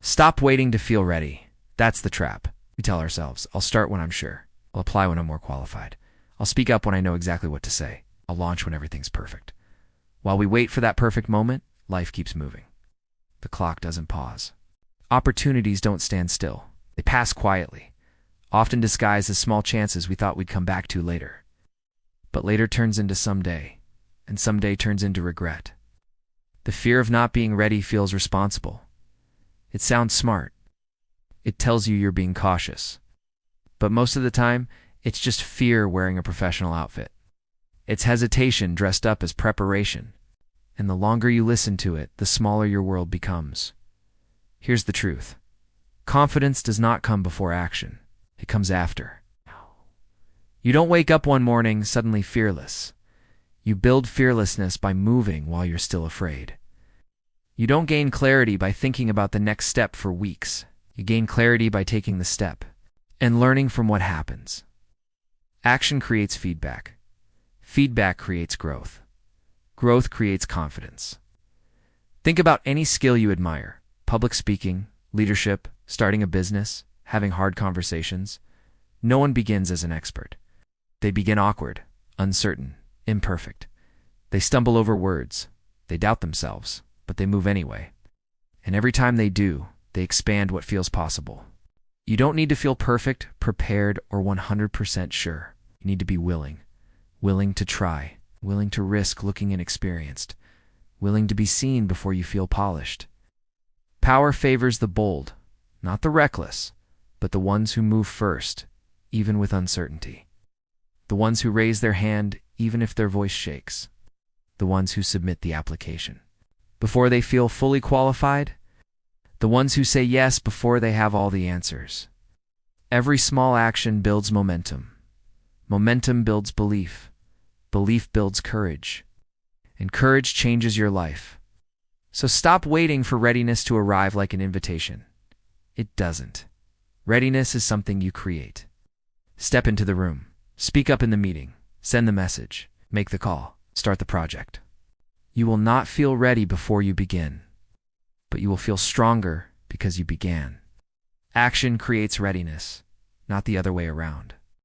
Stop waiting to feel ready. That's the trap. We tell ourselves, I'll start when I'm sure. I'll apply when I'm more qualified. I'll speak up when I know exactly what to say. I'll launch when everything's perfect. While we wait for that perfect moment, life keeps moving. The clock doesn't pause. Opportunities don't stand still. They pass quietly, often disguised as small chances we thought we'd come back to later. But later turns into someday, and someday turns into regret. The fear of not being ready feels responsible. It sounds smart. It tells you you're being cautious. But most of the time, it's just fear wearing a professional outfit. It's hesitation dressed up as preparation. And the longer you listen to it, the smaller your world becomes. Here's the truth. Confidence does not come before action. It comes after. You don't wake up one morning suddenly fearless. You build fearlessness by moving while you're still afraid. You don't gain clarity by thinking about the next step for weeks. You gain clarity by taking the step and learning from what happens. Action creates feedback. Feedback creates growth. Growth creates confidence. Think about any skill you admire: public speaking, leadership, starting a business, having hard conversations. No one begins as an expert. They begin awkward, uncertain, imperfect. They stumble over words. They doubt themselves, but they move anyway. And every time they do, they expand what feels possible. You don't need to feel perfect, prepared, or 100% sure. You need to be willing. Willing to try. Willing to risk looking inexperienced. Willing to be seen before you feel polished. Power favors the bold, not the reckless, but the ones who move first, even with uncertainty. The ones who raise their hand even if their voice shakes. The ones who submit the application before they feel fully qualified. The ones who say yes before they have all the answers. Every small action builds momentum. Momentum builds belief. Belief builds courage. And courage changes your life. So stop waiting for readiness to arrive like an invitation. It doesn't. Readiness is something you create. Step into the room. Speak up in the meeting. Send the message. Make the call. Start the project. You will not feel ready before you begin, but you will feel stronger because you began. Action creates readiness, not the other way around.